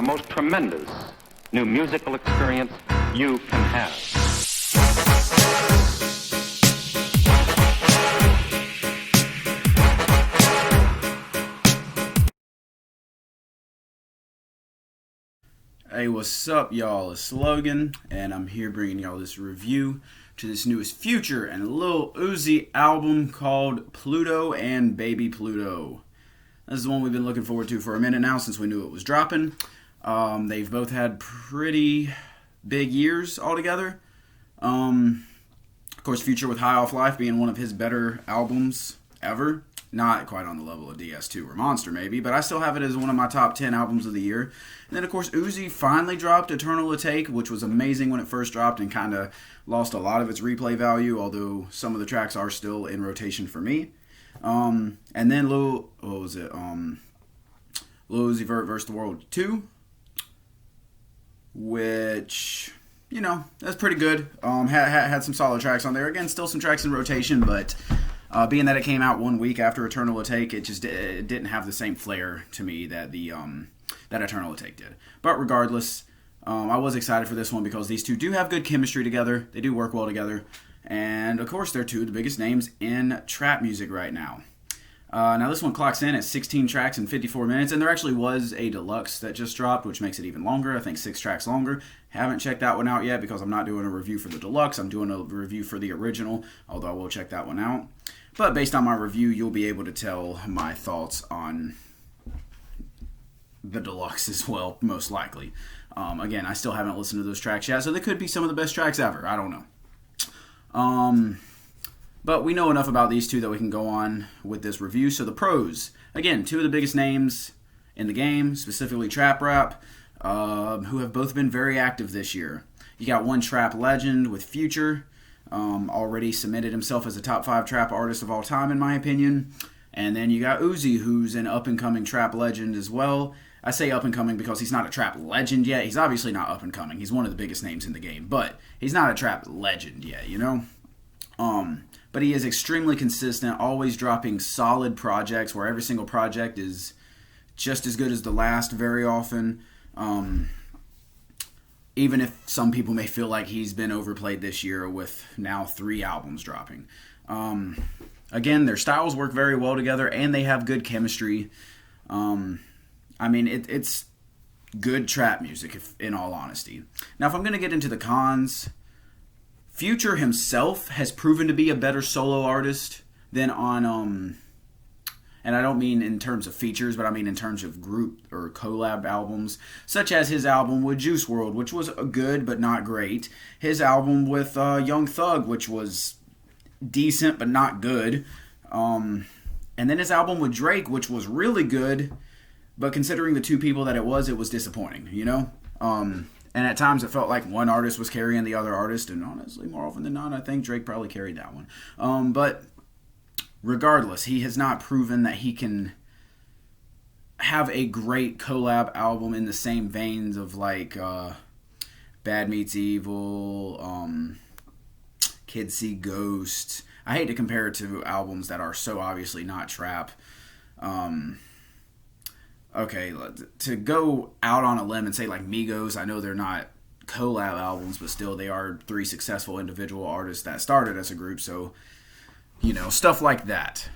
the most tremendous new musical experience you can have. Hey, what's up, y'all? It's Logan, and I'm here bringing y'all this review to this newest Future and Lil Uzi album called Pluto and Baby Pluto. This is one we've been looking forward to for a minute now since we knew it was dropping. They've both had pretty big years altogether. Of course, Future with High Off Life being one of his better albums ever. Not quite on the level of DS2 or Monster, maybe, but I still have it as one of my top 10 albums of the year. And then, of course, Uzi finally dropped Eternal Take, which was amazing when it first dropped and kind of lost a lot of its replay value, although some of the tracks are still in rotation for me. And then Lil Uzi Vert vs. the World 2, which, you know, that's pretty good. Had some solid tracks on there. Again, still some tracks in rotation, but being that it came out 1 week after Eternal Take, it didn't have the same flair to me that that Eternal Take did. But regardless, I was excited for this one because these two do have good chemistry together. They do work well together. And, of course, they're two of the biggest names in trap music right now. Now, this one clocks in at 16 tracks and 54 minutes, and there actually was a deluxe that just dropped, which makes it even longer. I think 6 tracks longer. Haven't checked that one out yet because I'm not doing a review for the deluxe. I'm doing a review for the original, although I will check that one out. But based on my review, you'll be able to tell my thoughts on the deluxe as well, most likely. Again, I still haven't listened to those tracks yet, so they could be some of the best tracks ever. I don't know. But we know enough about these two that we can go on with this review. So the pros, again, two of the biggest names in the game, specifically trap rap, who have both been very active this year. You got one trap legend with Future, already cemented himself as a top 5 trap artist of all time, in my opinion. And then you got Uzi, who's an up-and-coming trap legend as well. I say up-and-coming because he's not a trap legend yet. He's obviously not up-and-coming. He's one of the biggest names in the game, but he's not a trap legend yet, you know? But he is extremely consistent, always dropping solid projects where every single project is just as good as the last very often. Even if some people may feel like he's been overplayed this year with now 3 albums dropping. Again, their styles work very well together and they have good chemistry. I mean, it's good trap music, in all honesty. Now, if I'm going to get into the cons, Future himself has proven to be a better solo artist than on, and I don't mean in terms of features, but I mean in terms of group or collab albums, such as his album with Juice WRLD, which was good but not great. His album with Young Thug, which was decent but not good. And then his album with Drake, which was really good, but considering the two people that it was disappointing, you know? And at times it felt like one artist was carrying the other artist, and honestly, more often than not, I think Drake probably carried that one. But regardless, he has not proven that he can have a great collab album in the same veins of like Bad Meets Evil, Kids See Ghosts. I hate to compare it to albums that are so obviously not trap. Okay, to go out on a limb and say like Migos, I know they're not collab albums, but still they are 3 successful individual artists that started as a group, so, you know, stuff like that.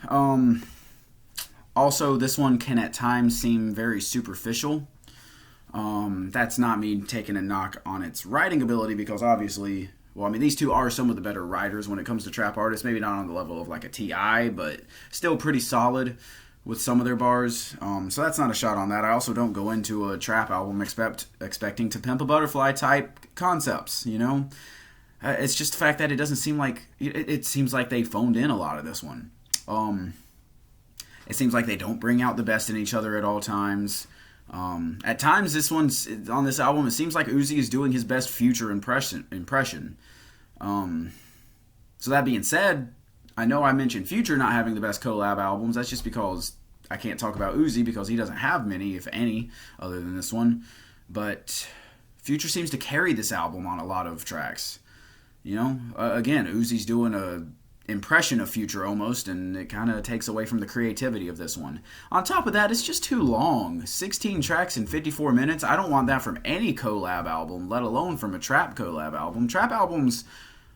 Also, this one can at times seem very superficial. That's not me taking a knock on its writing ability because obviously, well, I mean, these two are some of the better writers when it comes to trap artists. Maybe not on the level of like a T.I., but still pretty solid with some of their bars. So that's not a shot on that. I also don't go into a trap album expecting To Pimp a Butterfly type concepts, you know? It's just the fact that it doesn't seem like... It seems like they phoned in a lot of this one. It seems like they don't bring out the best in each other at all times. At times, on this album, it seems like Uzi is doing his best Future impression. So that being said, I know I mentioned Future not having the best collab albums. That's just because I can't talk about Uzi because he doesn't have many, if any, other than this one. But Future seems to carry this album on a lot of tracks. You know, again, Uzi's doing a impression of Future almost, and it kind of takes away from the creativity of this one. On top of that, it's just too long. 16 tracks in 54 minutes. I don't want that from any collab album, let alone from a trap collab album. Trap albums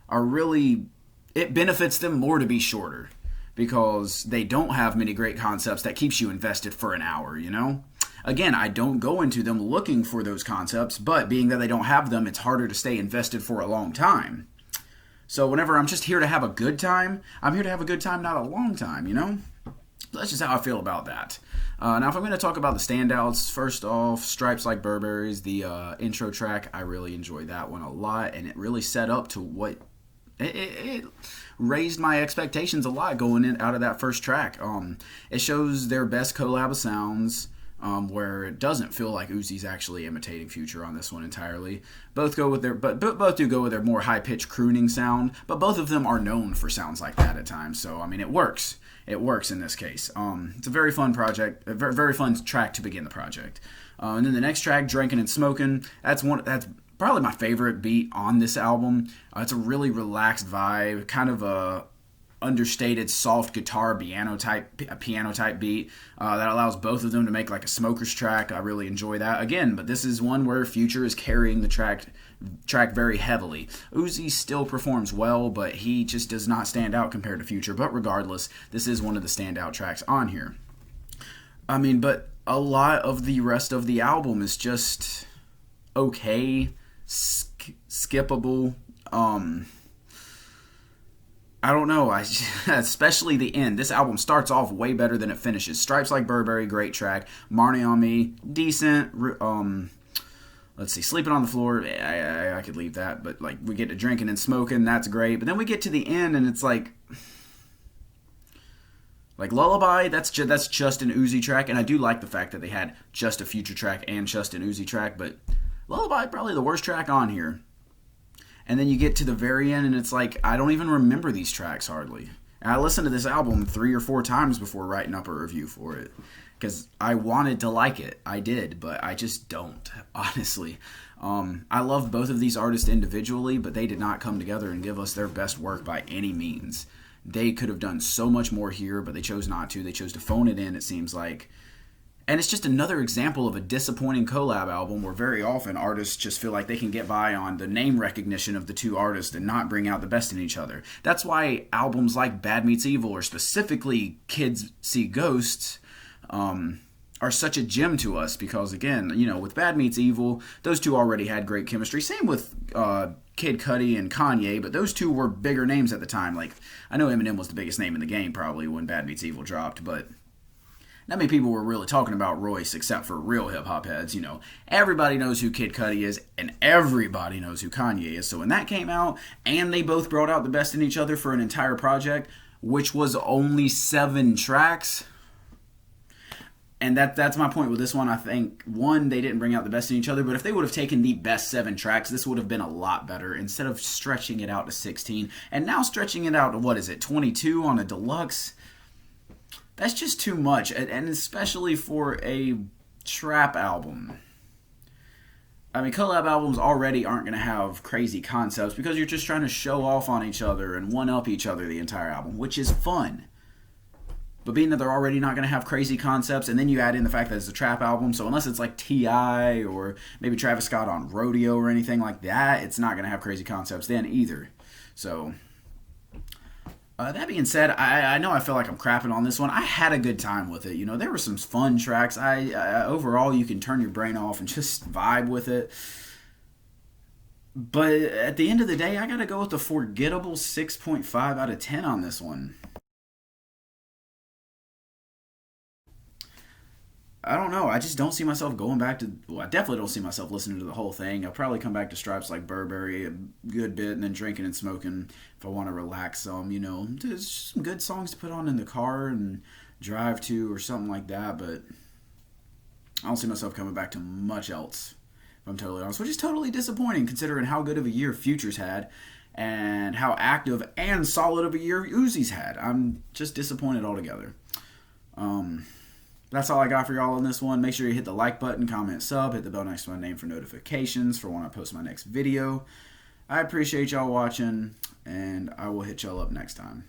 are really, it benefits them more to be shorter because they don't have many great concepts that keeps you invested for an hour, you know? Again, I don't go into them looking for those concepts, but being that they don't have them, it's harder to stay invested for a long time. So whenever I'm just here to have a good time, I'm here to have a good time, not a long time, you know? That's just how I feel about that. Now, if I'm going to talk about the standouts, first off, Stripes Like Burberries, the intro track, I really enjoyed that one a lot, and it really set up to what... It raised my expectations a lot going in out of that first track. It shows their best collab of sounds, where it doesn't feel like Uzi's actually imitating Future on this one entirely. Both go with their, but both do go with their more high pitched crooning sound. But both of them are known for sounds like that at times. So I mean, it works. It works in this case. It's a very fun project, a very fun track to begin the project. And then the next track, Drinking and Smoking. That's probably my favorite beat on this album. It's a really relaxed vibe, kind of a understated soft guitar piano type beat that allows both of them to make like a smoker's track. I really enjoy that again, but this is one where Future is carrying the track very heavily. Uzi still performs well, but he just does not stand out compared to Future. But regardless, this is one of the standout tracks on here. I mean, but a lot of the rest of the album is just okay, skippable. I don't know, especially the end. This album starts off way better than it finishes. Stripes Like Burberry, great track. Marnie on Me, decent. Let's see, Sleeping on the Floor, I could leave that. But like, we get to Drinking and Smoking, that's great. But then we get to the end, and it's like Lullaby, that's just an Uzi track. And I do like the fact that they had just a Future track and just an Uzi track. But Lullaby, probably the worst track on here. And then you get to the very end, and it's like, I don't even remember these tracks hardly. And I listened to this album 3 or 4 times before writing up a review for it. Because I wanted to like it. I did, but I just don't, honestly. I love both of these artists individually, but they did not come together and give us their best work by any means. They could have done so much more here, but they chose not to. They chose to phone it in, it seems like. And it's just another example of a disappointing collab album where very often artists just feel like they can get by on the name recognition of the two artists and not bring out the best in each other. That's why albums like Bad Meets Evil, or specifically Kids See Ghosts, are such a gem to us because, again, you know, with Bad Meets Evil, those two already had great chemistry. Same with Kid Cudi and Kanye, but those two were bigger names at the time. Like, I know Eminem was the biggest name in the game probably when Bad Meets Evil dropped, but not many people were really talking about Royce except for real hip-hop heads. You know, everybody knows who Kid Cudi is, and everybody knows who Kanye is. So when that came out, and they both brought out the best in each other for an entire project, which was only 7 tracks, and that's my point with this one. I think, one, they didn't bring out the best in each other, but if they would have taken the best 7 tracks, this would have been a lot better, instead of stretching it out to 16, and now stretching it out to, 22 on a deluxe. That's just too much, and especially for a trap album. I mean, collab albums already aren't going to have crazy concepts because you're just trying to show off on each other and one-up each other the entire album, which is fun. But being that they're already not going to have crazy concepts, and then you add in the fact that it's a trap album, so unless it's like T.I. or maybe Travis Scott on Rodeo or anything like that, it's not going to have crazy concepts then either. So that being said, I know I feel like I'm crapping on this one. I had a good time with it. You know, there were some fun tracks. Overall, you can turn your brain off and just vibe with it. But at the end of the day, I got to go with the forgettable 6.5 out of 10 on this one. I don't know. I just don't see myself going back to... Well, I definitely don't see myself listening to the whole thing. I'll probably come back to Stripes Like Burberry a good bit, and then Drinking and Smoking if I want to relax some, you know. There's some good songs to put on in the car and drive to or something like that, but I don't see myself coming back to much else, if I'm totally honest, which is totally disappointing considering how good of a year Future's had and how active and solid of a year Uzi's had. I'm just disappointed altogether. That's all I got for y'all on this one. Make sure you hit the like button, comment, sub, hit the bell next to my name for notifications for when I post my next video. I appreciate y'all watching, and I will hit y'all up next time.